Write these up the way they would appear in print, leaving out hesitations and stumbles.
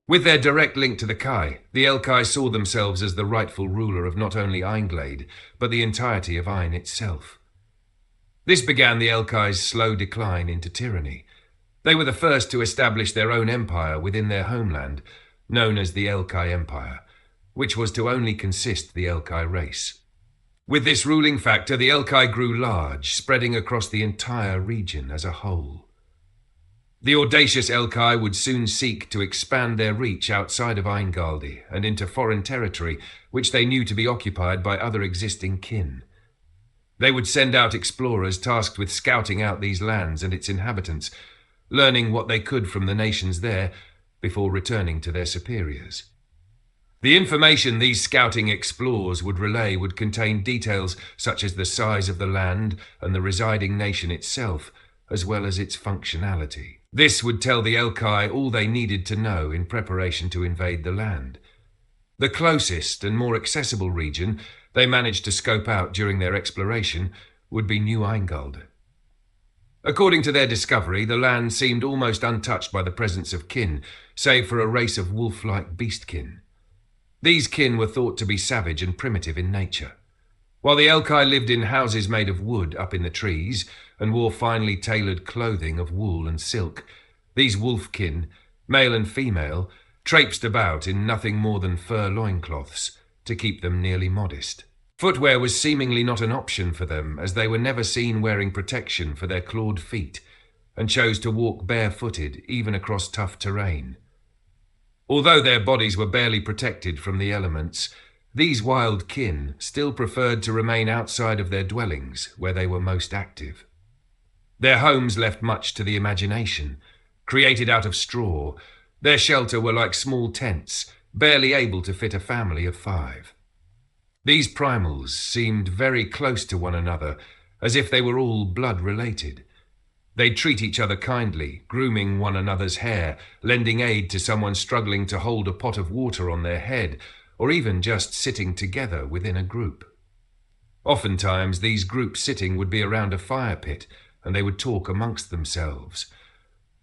With their direct link to the Kai, the Elkai saw themselves as the rightful ruler of not only Einglade, but the entirety of Ein itself. This began the Elkai's slow decline into tyranny. They were the first to establish their own empire within their homeland, known as the Elkai Empire, which was to only consist the Elkai race. With this ruling factor, the Elkai grew large, spreading across the entire region as a whole. The audacious Elkai would soon seek to expand their reach outside of Eingaldi and into foreign territory, which they knew to be occupied by other existing kin. They would send out explorers tasked with scouting out these lands and its inhabitants, learning what they could from the nations there before returning to their superiors. The information these scouting explorers would relay would contain details such as the size of the land and the residing nation itself, as well as its functionality. This would tell the Elkai all they needed to know in preparation to invade the land. The closest and more accessible region they managed to scope out during their exploration would be New Eingald. According to their discovery, the land seemed almost untouched by the presence of kin, save for a race of wolf-like beastkin. These kin were thought to be savage and primitive in nature. While the Elkai lived in houses made of wood up in the trees and wore finely tailored clothing of wool and silk, these wolfkin, male and female, traipsed about in nothing more than fur loincloths to keep them nearly modest. Footwear was seemingly not an option for them, as they were never seen wearing protection for their clawed feet and chose to walk barefooted even across tough terrain. Although their bodies were barely protected from the elements, these wild kin still preferred to remain outside of their dwellings where they were most active. Their homes left much to the imagination. Created out of straw, their shelter were like small tents, barely able to fit a family of 5. These primals seemed very close to one another, as if they were all blood-related. They'd treat each other kindly, grooming one another's hair, lending aid to someone struggling to hold a pot of water on their head, or even just sitting together within a group. Oftentimes, these group sitting would be around a fire pit, and they would talk amongst themselves.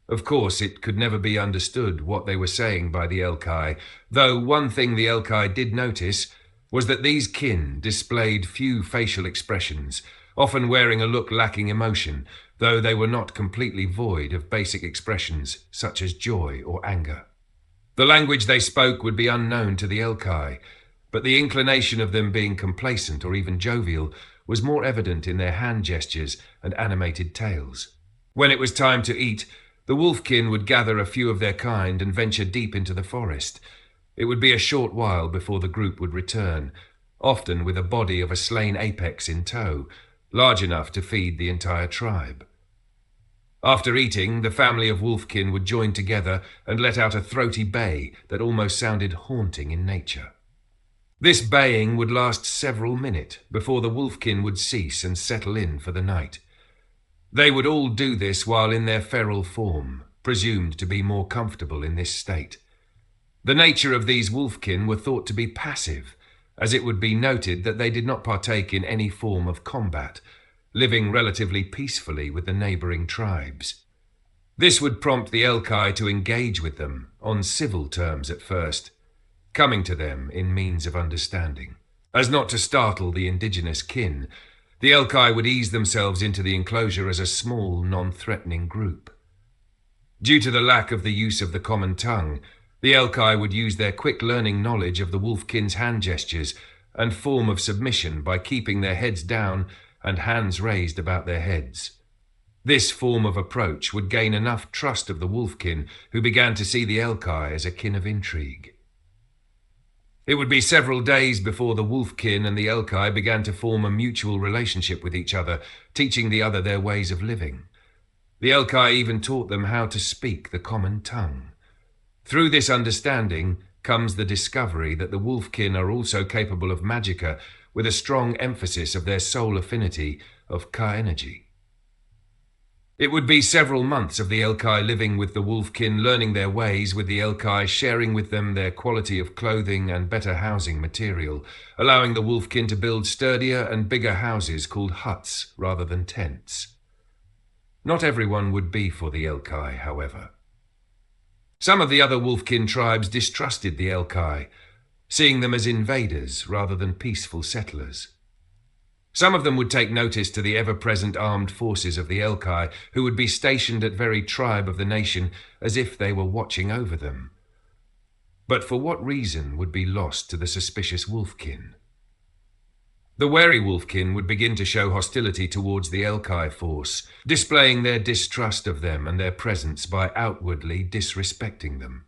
Of course, it could never be understood what they were saying by the Elkai, though one thing the Elkai did notice was that these kin displayed few facial expressions, often wearing a look lacking emotion, though they were not completely void of basic expressions such as joy or anger. The language they spoke would be unknown to the Elkai, but the inclination of them being complacent or even jovial was more evident in their hand gestures and animated tails. When it was time to eat, the wolfkin would gather a few of their kind and venture deep into the forest. It would be a short while before the group would return, often with a body of a slain apex in tow, large enough to feed the entire tribe. After eating, the family of wolfkin would join together and let out a throaty bay that almost sounded haunting in nature. This baying would last several minutes before the wolfkin would cease and settle in for the night. They would all do this while in their feral form, presumed to be more comfortable in this state. The nature of these wolfkin were thought to be passive, as it would be noted that they did not partake in any form of combat, living relatively peacefully with the neighboring tribes. This would prompt the Elkai to engage with them on civil terms at first, coming to them in means of understanding. As not to startle the indigenous kin, the Elkai would ease themselves into the enclosure as a small, non-threatening group. Due to the lack of the use of the common tongue, the Elkai would use their quick learning knowledge of the wolfkin's hand gestures and form of submission by keeping their heads down and hands raised about their heads. This form of approach would gain enough trust of the wolfkin, who began to see the Elkai as a kin of intrigue. It would be several days before the wolfkin and the Elkai began to form a mutual relationship with each other, teaching the other their ways of living. The Elkai even taught them how to speak the common tongue. Through this understanding comes the discovery that the wolfkin are also capable of magicka, with a strong emphasis of their soul affinity of Ka energy. It would be several months of the Elkai living with the wolfkin, learning their ways, with the Elkai sharing with them their quality of clothing and better housing material, allowing the wolfkin to build sturdier and bigger houses called huts rather than tents. Not everyone would be for the Elkai, however. Some of the other wolfkin tribes distrusted the Elkai, seeing them as invaders rather than peaceful settlers. Some of them would take notice to the ever-present armed forces of the Elkai, who would be stationed at very tribe of the nation as if they were watching over them. But for what reason would be lost to the suspicious wolfkin? The wary wolfkin would begin to show hostility towards the Elkai force, displaying their distrust of them and their presence by outwardly disrespecting them.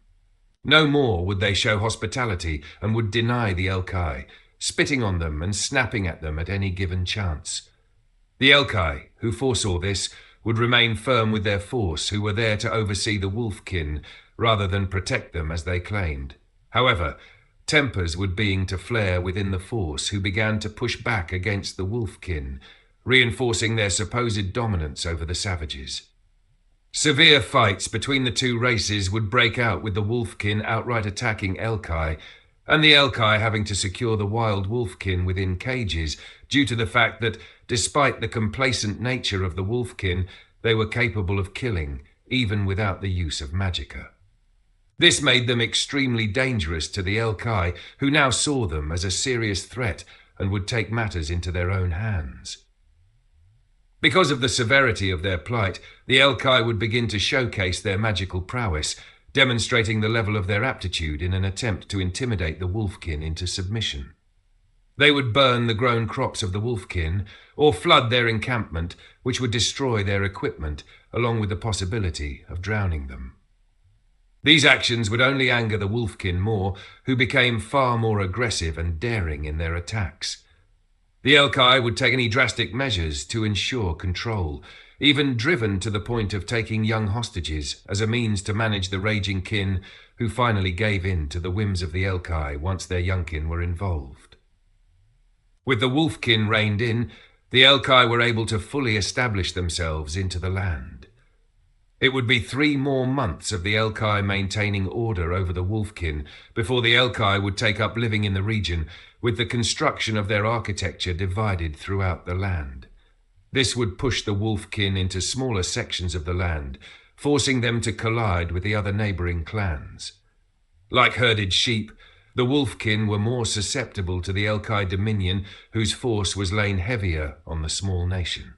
No more would they show hospitality and would deny the Elkai, spitting on them and snapping at them at any given chance. The Elkai, who foresaw this, would remain firm with their force, who were there to oversee the wolfkin rather than protect them as they claimed. However, tempers would begin to flare within the force, who began to push back against the wolfkin, reinforcing their supposed dominance over the savages. Severe fights between the two races would break out, with the wolfkin outright attacking Elkai, and the Elkai having to secure the wild wolfkin within cages due to the fact that, despite the complacent nature of the wolfkin, they were capable of killing, even without the use of magicka. This made them extremely dangerous to the Elkai, who now saw them as a serious threat and would take matters into their own hands. Because of the severity of their plight, the Elkai would begin to showcase their magical prowess, demonstrating the level of their aptitude in an attempt to intimidate the wolfkin into submission. They would burn the grown crops of the wolfkin, or flood their encampment, which would destroy their equipment, along with the possibility of drowning them. These actions would only anger the wolfkin more, who became far more aggressive and daring in their attacks. The Elkai would take any drastic measures to ensure control, even driven to the point of taking young hostages as a means to manage the raging kin, who finally gave in to the whims of the Elkai once their youngkin were involved. With the wolfkin reined in, the Elkai were able to fully establish themselves into the land. It would be 3 more months of the Elkai maintaining order over the wolfkin before the Elkai would take up living in the region, with the construction of their architecture divided throughout the land. This would push the wolfkin into smaller sections of the land, forcing them to collide with the other neighboring clans. Like herded sheep, the wolfkin were more susceptible to the Elkai dominion, whose force was laying heavier on the small nation.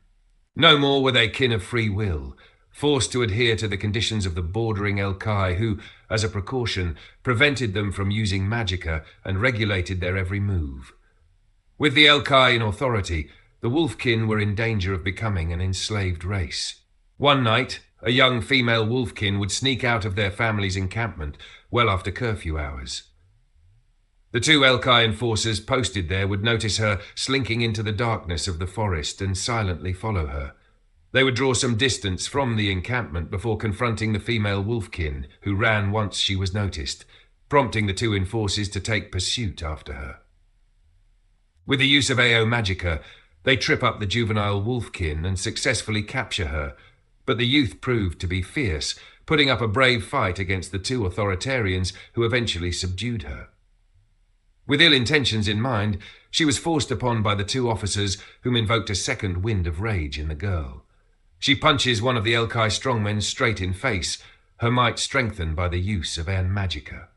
No more were they kin of free will, forced to adhere to the conditions of the bordering Elkai, who, as a precaution, prevented them from using magicka and regulated their every move. With the Elkai in authority, the wolfkin were in danger of becoming an enslaved race. One night, a young female wolfkin would sneak out of their family's encampment well after curfew hours. The 2 Elkai enforcers posted there would notice her slinking into the darkness of the forest and silently follow her. They would draw some distance from the encampment before confronting the female wolfkin, who ran once she was noticed, prompting the 2 enforcers to take pursuit after her. With the use of AO magicka, they trip up the juvenile wolfkin and successfully capture her, but the youth proved to be fierce, putting up a brave fight against the 2 authoritarians who eventually subdued her. With ill intentions in mind, she was forced upon by the 2 officers, whom invoked a second wind of rage in the girl. She punches one of the Elkai strongmen straight in face, her might strengthened by the use of Air magicka.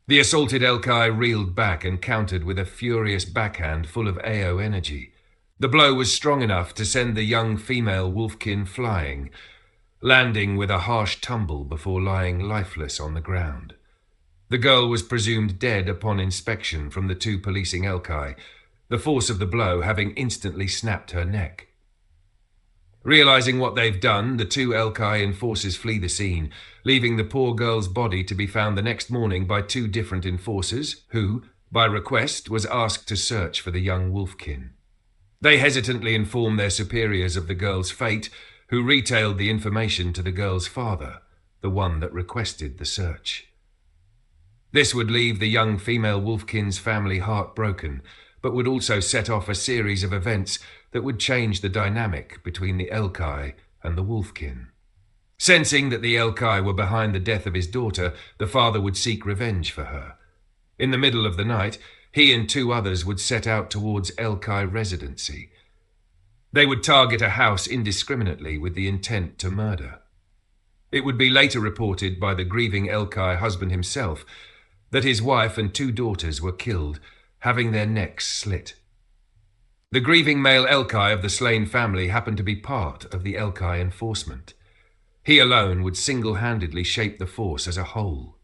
The assaulted Elkai reeled back and countered with a furious backhand full of AO energy. The blow was strong enough to send the young female wolfkin flying, landing with a harsh tumble before lying lifeless on the ground. The girl was presumed dead upon inspection from the 2 policing Elkai, the force of the blow having instantly snapped her neck. Realizing what they've done, the 2 Elkai enforcers flee the scene, leaving the poor girl's body to be found the next morning by 2 different enforcers who, by request, was asked to search for the young wolfkin. They hesitantly informed their superiors of the girl's fate, who retailed the information to the girl's father, the one that requested the search. This would leave the young female wolfkin's family heartbroken, but would also set off a series of events that would change the dynamic between the Elkai and the wolfkin. Sensing that the Elkai were behind the death of his daughter, the father would seek revenge for her. In the middle of the night, he and 2 others would set out towards Elkai residency. They would target a house indiscriminately with the intent to murder. It would be later reported by the grieving Elkai husband himself that his wife and 2 daughters were killed, having their necks slit. The grieving male Elkai of the slain family happened to be part of the Elkai enforcement. He alone would single-handedly shape the force as a whole.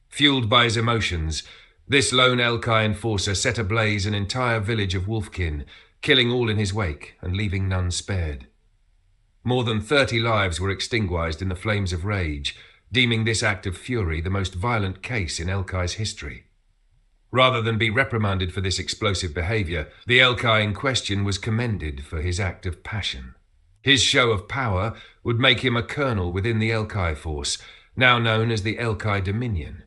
Fueled by his emotions, this lone Elkai enforcer set ablaze an entire village of wolfkin, killing all in his wake and leaving none spared. More than 30 lives were extinguished in the flames of rage, deeming this act of fury the most violent case in Elkai's history. Rather than be reprimanded for this explosive behaviour, the Elkai in question was commended for his act of passion. His show of power would make him a colonel within the Elkai force, now known as the Elkai Dominion,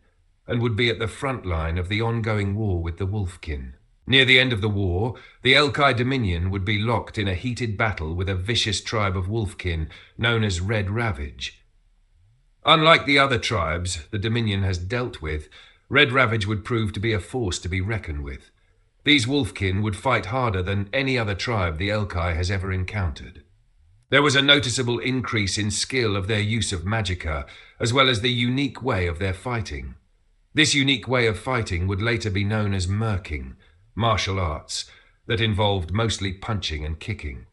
and would be at the front line of the ongoing war with the wolfkin. Near the end of the war, the Elkai Dominion would be locked in a heated battle with a vicious tribe of wolfkin known as Red Ravage. Unlike the other tribes the Dominion has dealt with, Red Ravage would prove to be a force to be reckoned with. These wolfkin would fight harder than any other tribe the Elkai has ever encountered. There was a noticeable increase in skill of their use of magicka, as well as the unique way of their fighting. This unique way of fighting would later be known as merking, martial arts, that involved mostly punching and kicking.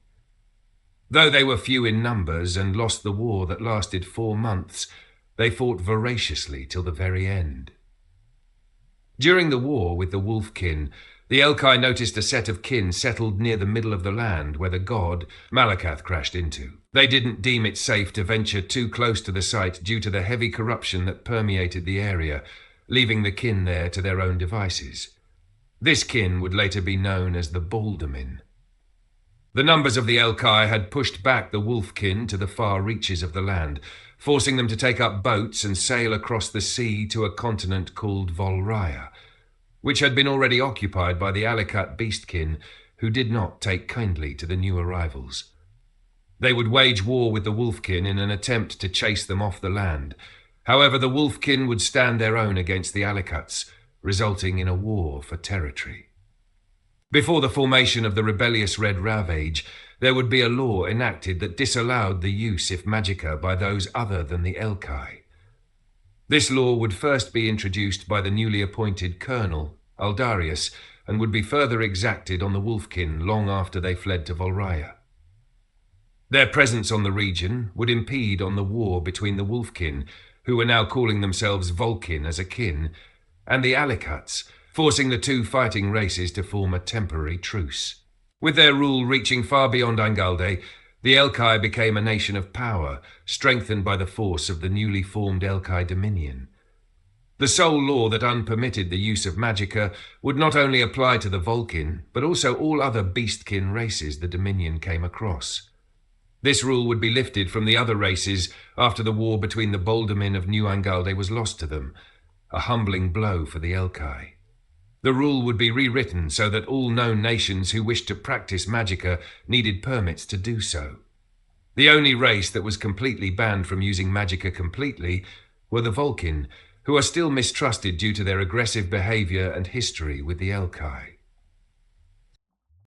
Though they were few in numbers and lost the war that lasted 4 months, they fought voraciously till the very end. During the war with the wolfkin, the Elkai noticed a set of kin settled near the middle of the land where the god Malakath crashed into. They didn't deem it safe to venture too close to the site due to the heavy corruption that permeated the area, leaving the kin there to their own devices. This kin would later be known as the Baldamin. The numbers of the Elkai had pushed back the wolfkin to the far reaches of the land, forcing them to take up boats and sail across the sea to a continent called Volraya, which had been already occupied by the Alikat beastkin, who did not take kindly to the new arrivals. They would wage war with the wolfkin in an attempt to chase them off the land. However, the wolfkin would stand their own against the Alikats, resulting in a war for territory. Before the formation of the rebellious Red Ravage, there would be a law enacted that disallowed the use of magicka by those other than the Elkai. This law would first be introduced by the newly appointed colonel, Aldarius, and would be further exacted on the wolfkin long after they fled to Volraya. Their presence on the region would impede on the war between the wolfkin, who were now calling themselves Volkin as a kin, and the Alikats, forcing the 2 fighting races to form a temporary truce. With their rule reaching far beyond Angalde, the Elkai became a nation of power, strengthened by the force of the newly formed Elkai Dominion. The sole law that unpermitted the use of magicka would not only apply to the Volkin, but also all other beastkin races the Dominion came across. This rule would be lifted from the other races after the war between the Baldamin of New Angalde was lost to them, a humbling blow for the Elkai. The rule would be rewritten so that all known nations who wished to practice magicka needed permits to do so. The only race that was completely banned from using magicka completely were the Volkin, who are still mistrusted due to their aggressive behaviour and history with the Elkai.